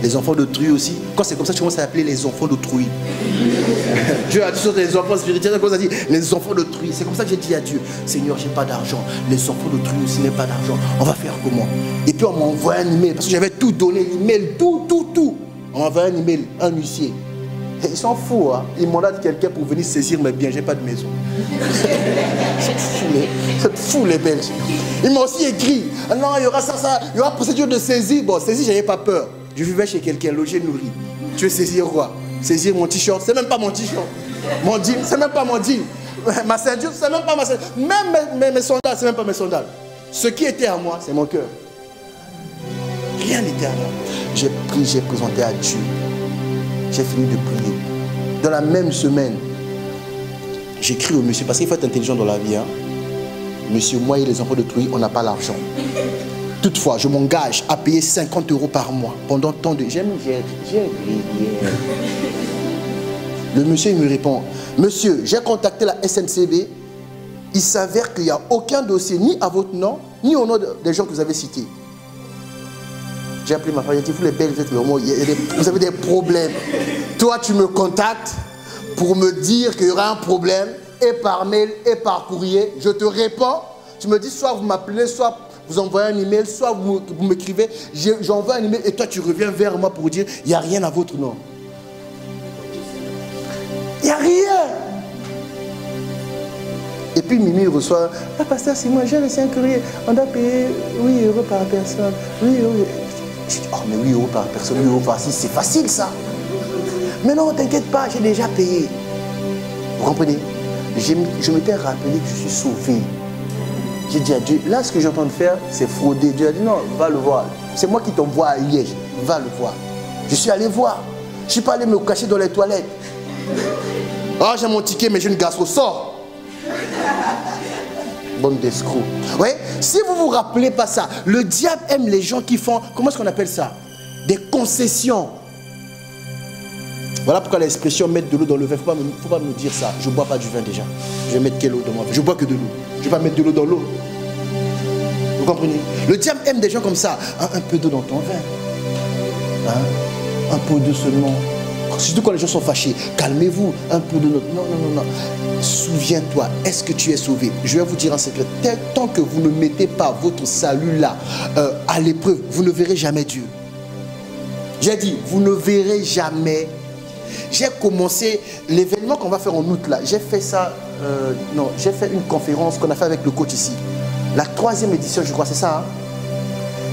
Les enfants d'autrui aussi. Quand c'est comme ça, tu commences à appeler les enfants d'autrui. Dieu a dit sur les enfants spirituels, comme ça dit, les enfants d'autrui. C'est comme ça que j'ai dit à Dieu, Seigneur, j'ai pas d'argent. Les enfants d'autrui aussi n'ont pas d'argent. On va faire comment? Et puis on m'a envoyé un email, parce que j'avais tout donné, l'email, tout. On m'a envoyé un email, un huissier. Ils sont fous, hein. Ils mandatent quelqu'un pour venir saisir mes biens, j'ai pas de maison. C'est fou les Belges. Ils m'ont aussi écrit, ah non, il y aura ça, il y aura procédure de saisie. Bon, saisie, j'avais pas peur. Je vivais chez quelqu'un, logé, nourri. Tu veux saisir quoi? Saisir mon t-shirt, c'est même pas mon t-shirt. Mon jean, c'est même pas mon jean. Ma ceinture, c'est même pas ma ceinture. Même mes sandales, c'est même pas mes sandales. Ce qui était à moi, c'est mon cœur. Rien n'était à moi. J'ai prié, j'ai présenté à Dieu. J'ai fini de prier. Dans la même semaine, j'écris au monsieur, parce qu'il faut être intelligent dans la vie. Hein. Monsieur, moi et les enfants de Trouy, on n'a pas l'argent. Toutefois, je m'engage à payer 50 € par mois pendant tant de... J'ai Le monsieur, il me répond, monsieur, j'ai contacté la SNCB. Il s'avère qu'il n'y a aucun dossier, ni à votre nom, ni au nom des gens que vous avez cités. J'ai appelé ma femme, j'ai dit, vous les Belges, vous avez des problèmes. Toi, tu me contactes pour me dire qu'il y aura un problème, et par mail, et par courrier. Je te réponds. Tu me dis, soit vous m'appelez, soit vous envoyez un email, soit vous m'écrivez. J'envoie un email, et toi, tu reviens vers moi pour dire, il n'y a rien à votre nom. Il n'y a rien. Et puis Mimi reçoit, ah pasteur, c'est moi, j'ai reçu un courrier, on doit payer 8 euros par personne. 8 euros. Je dis, oh mais 8 euros par personne, 8 euros par 6, c'est facile ça. Mais non, t'inquiète pas, j'ai déjà payé. Vous comprenez? Je m'étais rappelé que je suis sauvé. J'ai dit à Dieu, là ce que j'ai en train de faire, c'est frauder. Dieu a dit non, va le voir. C'est moi qui t'envoie à Liège, va le voir. Je suis allé voir. Je ne suis pas allé me cacher dans les toilettes. Ah, j'ai mon ticket, mais j'ai une gastro, sors. Bande d'escrocs. Vous voyez, si vous ne vous rappelez pas ça, le diable aime les gens qui font, comment est-ce qu'on appelle ça? Des concessions. Voilà pourquoi l'expression mettre de l'eau dans le vin, il ne faut pas me dire ça. Je ne bois pas du vin déjà. Je vais mettre quelle eau dans mon vin? Je ne bois que de l'eau. Je ne vais pas mettre de l'eau dans l'eau. Vous comprenez? Le diable aime des gens comme ça. Un peu d'eau dans ton vin. Un peu d'eau seulement. Surtout quand les gens sont fâchés. Calmez-vous. Un peu de l'eau. Non, non, non, non. Souviens-toi, est-ce que tu es sauvé? Je vais vous dire un secret. Tant que vous ne mettez pas votre salut là à l'épreuve, vous ne verrez jamais Dieu. J'ai dit, vous ne verrez jamais. J'ai commencé l'événement qu'on va faire en août là. J'ai fait ça, j'ai fait une conférence qu'on a fait avec le coach ici. La 3e édition, je crois, c'est ça. Hein?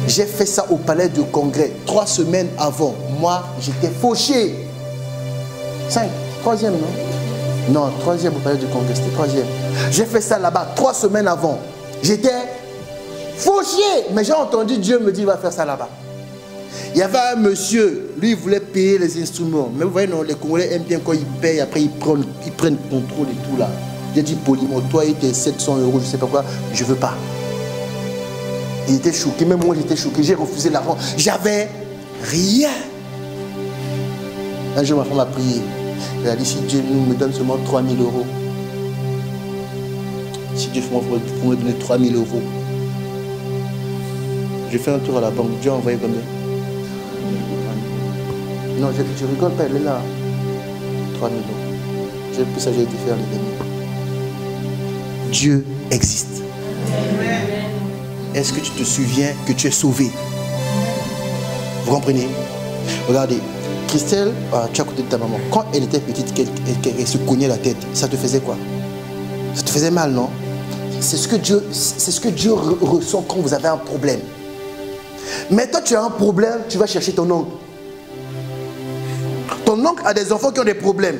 J'ai fait ça au palais de congrès 3 semaines avant. Moi, j'étais fauché. 3e, non? Non, 3e au palais de congrès, c'était 3e. J'ai fait ça là-bas 3 semaines avant. J'étais fauché. Mais j'ai entendu Dieu me dire, il va faire ça là-bas. Il y avait un monsieur, lui il voulait payer les instruments. Mais vous voyez, non, les Congolais aiment bien quand ils payent, après ils prennent contrôle et tout là. J'ai dit poliment, toi il était 700 euros, je ne sais pas quoi, je ne veux pas. Il était choqué, même moi j'étais choqué, j'ai refusé l'argent. J'avais rien. Un jour ma femme a prié. Elle a dit, si Dieu me donne seulement 3000 euros, si Dieu me donner 3000 euros, j'ai fait un tour à la banque, Dieu a envoyé combien? Non, je rigole pas, elle est là. 3000 euros. J'ai pris ça, j'ai été faire les demi. Dieu existe. Est-ce que tu te souviens que tu es sauvé? Vous comprenez? Regardez, Christelle, tu es à côté de ta maman. Quand elle était petite, qu'elle se cognait la tête, ça te faisait quoi? Ça te faisait mal, non? C'est ce que Dieu ressent quand vous avez un problème. Mais toi, tu as un problème, tu vas chercher ton oncle. Ton oncle a des enfants qui ont des problèmes.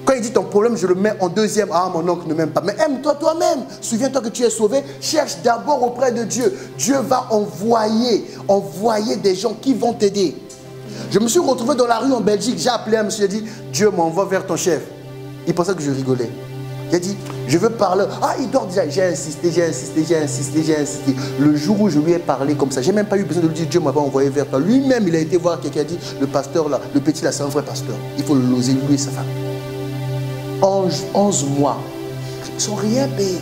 Quand il dit ton problème, je le mets en deuxième. Ah, mon oncle ne m'aime pas. Mais aime-toi toi-même. Souviens-toi que tu es sauvé. Cherche d'abord auprès de Dieu. Dieu va envoyer des gens qui vont t'aider. Je me suis retrouvé dans la rue en Belgique. J'ai appelé un monsieur, j'ai dit, Dieu m'envoie vers ton chef. Il pensait que je rigolais. J'ai dit, je veux parler. Ah, il dort déjà. J'ai insisté. Le jour où je lui ai parlé comme ça, j'ai même pas eu besoin de lui dire, Dieu m'avait envoyé vers toi. Lui-même, il a été voir quelqu'un, dit, le pasteur là, le petit là, c'est un vrai pasteur. Il faut le loser, lui et sa femme. 11 mois. Ils sont rien payés.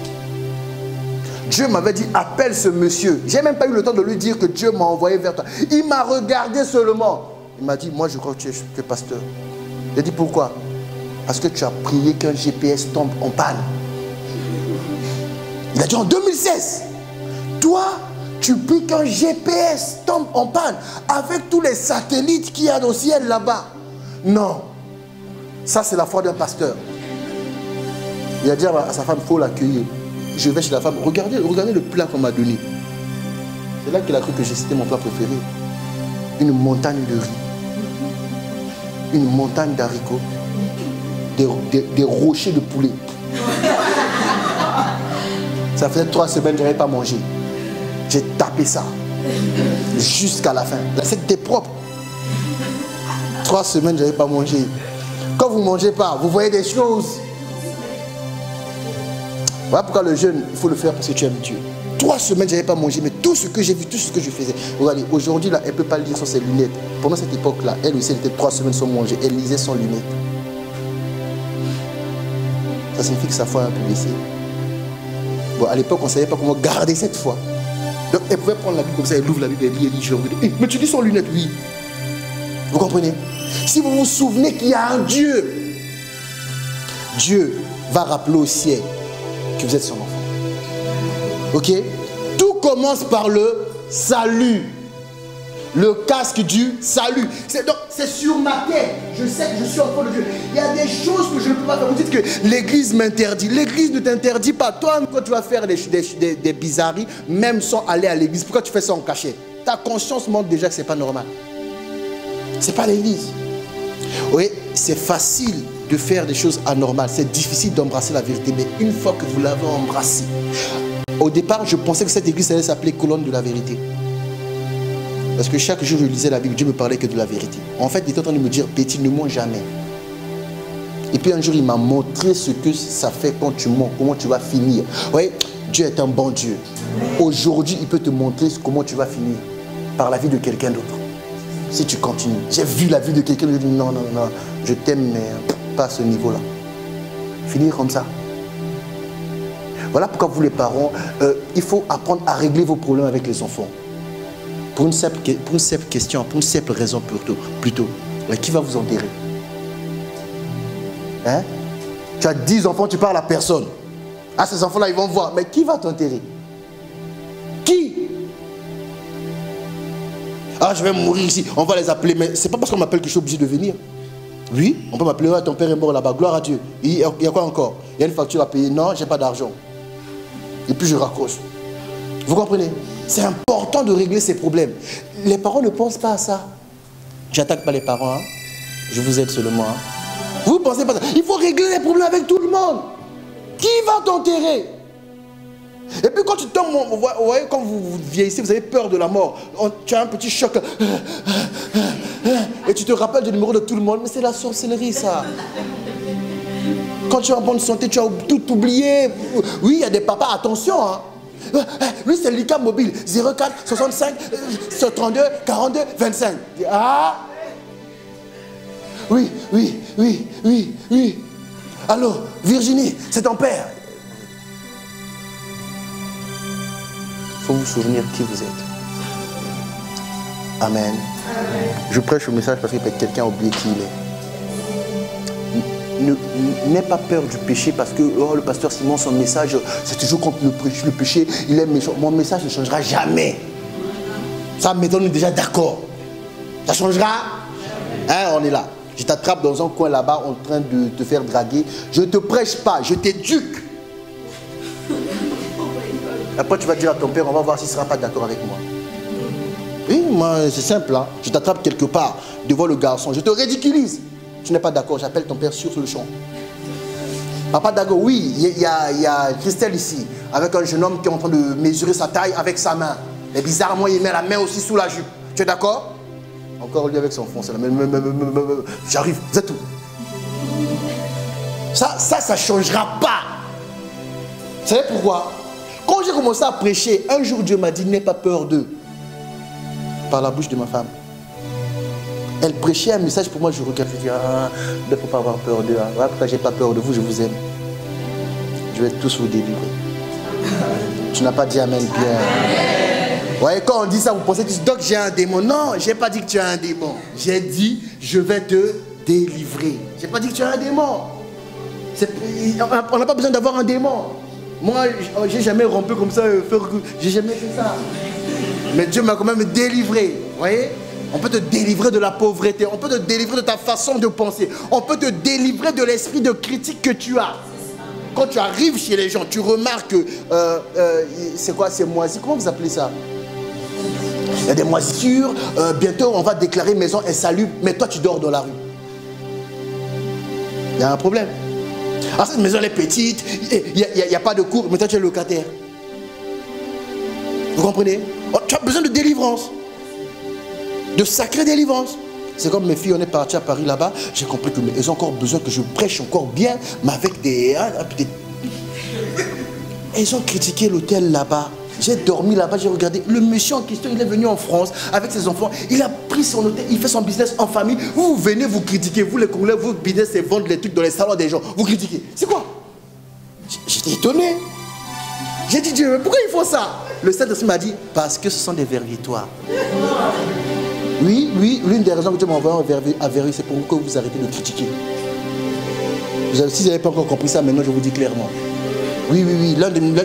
Dieu m'avait dit, appelle ce monsieur. J'ai même pas eu le temps de lui dire que Dieu m'a envoyé vers toi. Il m'a regardé seulement. Il m'a dit, moi je crois que tu es pasteur. J'ai dit, pourquoi? Parce que tu as prié qu'un GPS tombe en panne. Il a dit en 2016, toi, tu pries qu'un GPS tombe en panne avec tous les satellites qu'il y a dans le ciel là-bas. Non. Ça, c'est la foi d'un pasteur. Il a dit à sa femme, il faut l'accueillir. Je vais chez la femme, regardez le plat qu'on m'a donné. C'est là qu'il a cru que j'ai cité mon plat préféré. Une montagne de riz. Une montagne d'haricots. Des rochers de poulet. Ça faisait 3 semaines que je n'avais pas mangé. J'ai tapé ça. Jusqu'à la fin. L'assiette était propre. 3 semaines que je n'avais pas mangé. Quand vous ne mangez pas, vous voyez des choses. Voilà pourquoi le jeûne, il faut le faire parce que tu aimes Dieu. 3 semaines, je n'avais pas mangé, mais tout ce que j'ai vu, tout ce que je faisais. Regardez, aujourd'hui, là, elle ne peut pas le dire sur ses lunettes. Pendant cette époque-là, elle aussi, elle était 3 semaines sans manger. Elle lisait sans lunettes. Ça signifie que sa foi a un peu baissé. Bon, à l'époque, on ne savait pas comment garder cette foi. Donc, elle pouvait prendre la Bible comme ça, elle ouvre la Bible, elle lit, je regarde. Mais tu lis sans lunettes, oui. Vous comprenez? Si vous vous souvenez qu'il y a un Dieu, Dieu va rappeler au ciel que vous êtes son enfant. Ok? Tout commence par le salut. Le casque du salut. Donc, c'est sur ma tête. Je sais que je suis enfant de Dieu. Il y a des choses que je ne peux pas faire. Vous dites que l'église m'interdit. L'église ne t'interdit pas. Toi, quand tu vas faire des bizarreries, même sans aller à l'église, pourquoi tu fais ça en cachet? Ta conscience montre déjà que ce n'est pas normal. Ce n'est pas l'église. Oui, c'est facile de faire des choses anormales. C'est difficile d'embrasser la vérité. Mais une fois que vous l'avez embrassée, au départ, je pensais que cette église allait s'appeler colonne de la vérité. Parce que chaque jour, je lisais la Bible, Dieu me parlait que de la vérité. En fait, il était en train de me dire, Petit, ne mens jamais. Et puis un jour, il m'a montré ce que ça fait quand tu mens, comment tu vas finir. Vous voyez, Dieu est un bon Dieu. Aujourd'hui, il peut te montrer comment tu vas finir. Par la vie de quelqu'un d'autre. Si tu continues. J'ai vu la vie de quelqu'un d'autre, je dis non, non, non, je t'aime, mais pas à ce niveau-là. Finir comme ça. Voilà pourquoi vous les parents, il faut apprendre à régler vos problèmes avec les enfants. Pour une simple question, pour une simple raison plutôt. Mais qui va vous enterrer? Hein? Tu as 10 enfants, tu parles à personne. Ah, ces enfants-là, ils vont voir. Mais qui va t'enterrer? Qui? Ah, je vais mourir ici. On va les appeler. Mais c'est pas parce qu'on m'appelle que je suis obligé de venir. Oui, on peut m'appeler. Ton père est mort là-bas. Gloire à Dieu. Il y a quoi encore? Il y a une facture à payer. Non, j'ai pas d'argent. Et puis je raccroche. Vous comprenez? C'est important de régler ces problèmes. Les parents ne pensent pas à ça. J'attaque pas les parents. Hein? Je vous aide seulement. Hein? Vous ne pensez pas à ça. Il faut régler les problèmes avec tout le monde. Qui va t'enterrer? Et puis quand tu tombes, vous voyez, quand vous vieillissez, vous avez peur de la mort. Tu as un petit choc. Et tu te rappelles du numéro de tout le monde. Mais c'est la sorcellerie, ça. Quand tu es en bonne santé, tu as tout oublié. Oui, il y a des papas, attention. Hein. Lui, c'est l'ICA mobile. 04 65 32 42 25. Ah! Oui. Allô, Virginie, c'est ton père. Il faut vous souvenir qui vous êtes. Amen. Je prêche le message parce que quelqu'un a oublié qui il est. N'aie pas peur du péché parce que le pasteur Simon, son message, c'est toujours contre le péché. Il est méchant. Mon message ne changera jamais. Ça, mettons, on est déjà d'accord. Ça changera? Hein, on est là. Je t'attrape dans un coin là-bas en train de te faire draguer. Je ne te prêche pas, je t'éduque. Après, tu vas dire à ton père, on va voir s'il ne sera pas d'accord avec moi. Oui, moi, c'est simple. Hein. Je t'attrape quelque part devant le garçon. Je te ridiculise. Tu n'es pas d'accord, j'appelle ton père sur le champ. Papa d'accord, oui, il y a Christelle ici, avec un jeune homme qui est en train de mesurer sa taille avec sa main. Mais bizarrement, il met la main aussi sous la jupe. Tu es d'accord? Encore lui avec son fond, c'est la même. J'arrive, c'est tout. Ça ne changera pas. Vous savez pourquoi? Quand j'ai commencé à prêcher, un jour Dieu m'a dit, n'aie pas peur d'eux. Par la bouche de ma femme. Elle prêchait un message pour moi, je regarde, je dis, ah, il ne faut pas avoir peur d'eux. Voilà pourquoi je n'ai pas peur de vous, je vous aime. Je vais tous vous délivrer. Tu n'as pas dit amen, Pierre. Vous voyez, quand on dit ça, vous pensez tous, donc j'ai un démon. Non, je n'ai pas dit que tu as un démon. J'ai dit, je vais te délivrer. Je n'ai pas dit que tu as un démon. On n'a pas besoin d'avoir un démon. Moi, je n'ai jamais rompu comme ça, j'ai jamais fait ça. Mais Dieu m'a quand même délivré. Vous voyez? On peut te délivrer de la pauvreté. On peut te délivrer de ta façon de penser. On peut te délivrer de l'esprit de critique que tu as. Quand tu arrives chez les gens, tu remarques que c'est quoi, c'est moisi. Comment vous appelez ça? Il y a des moisissures. Bientôt, on va déclarer maison insalubre. Mais toi, tu dors dans la rue. Il y a un problème. Alors, cette maison elle est petite. Il n'y a pas de cours. Mais toi, tu es locataire. Vous comprenez? Tu as besoin de délivrance. De sacrée délivrance. C'est comme mes filles, on est parti à Paris là-bas. J'ai compris qu'elles ont encore besoin que je prêche encore bien, mais avec des... Elles ont critiqué l'hôtel là-bas. J'ai dormi là-bas, j'ai regardé. Le monsieur en question, il est venu en France avec ses enfants. Il a pris son hôtel, il fait son business en famille. Vous venez, vous critiquez. Vous les Congolais, votre business, c'est vendre les trucs dans les salons des gens. Vous critiquez. C'est quoi? J'étais étonné. J'ai dit, Dieu, mais pourquoi ils font ça? Le Saint-Esprit m'a dit, parce que ce sont des vervitoires. Oui, l'une des raisons que Dieu m'a envoyé à Verviers, c'est pour que vous arrêtez de critiquer. Si vous n'avez pas encore compris ça, maintenant je vous dis clairement. Oui,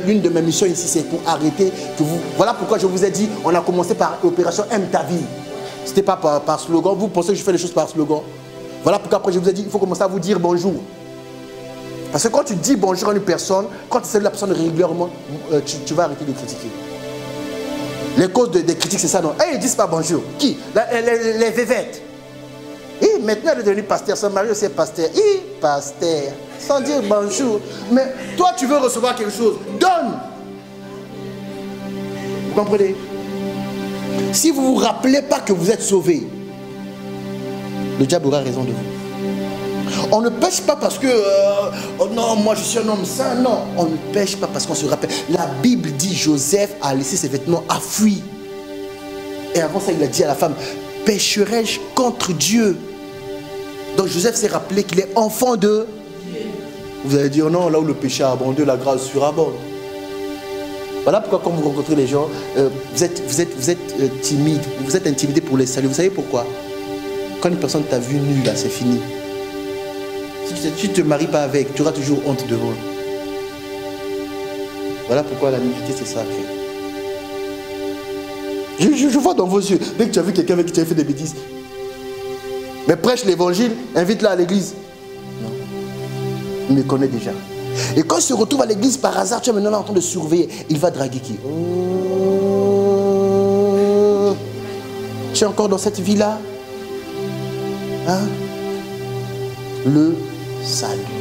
l'une de mes missions ici, c'est pour arrêter que vous... Voilà pourquoi je vous ai dit, on a commencé par l'opération Aime ta vie. C'était pas par slogan. Vous pensez que je fais les choses par slogan? Voilà pourquoi après je vous ai dit, il faut commencer à vous dire bonjour. Parce que quand tu dis bonjour à une personne, quand tu salues la personne régulièrement, tu vas arrêter de critiquer. Les causes des critiques, c'est ça, non? Ils ne disent pas bonjour. Qui? Les vévettes. Et maintenant, elle est devenue pasteur. Son mari aussi est pasteur. Pasteur. Sans dire bonjour. Mais toi, tu veux recevoir quelque chose. Donne. Vous comprenez? Si vous ne vous rappelez pas que vous êtes sauvé, le diable aura raison de vous. On ne pêche pas parce que oh non, moi je suis un homme saint. Non, on ne pêche pas parce qu'on se rappelle. La Bible dit Joseph a laissé ses vêtements, a fui. Et avant ça, il a dit à la femme, pécherai-je contre Dieu? Donc Joseph s'est rappelé qu'il est enfant de Dieu. Vous allez dire non, là où le péché a abondé, la grâce surabonde. Voilà pourquoi quand vous rencontrez les gens, vous êtes timide, vous êtes intimidé pour les saluer. Vous savez pourquoi? Quand une personne t'a vu nu, là, c'est fini. Si tu ne te maries pas avec, tu auras toujours honte devant. Voilà pourquoi la nudité, c'est sacré. Je vois dans vos yeux, dès que tu as vu quelqu'un avec qui tu as fait des bêtises. Mais prêche l'évangile, invite-la à l'église. Non. Il me connaît déjà. Et quand il se retrouve à l'église par hasard, tu es maintenant en train de surveiller. Il va draguer qui? Oh. Tu es encore dans cette vie-là? Hein? Le salut.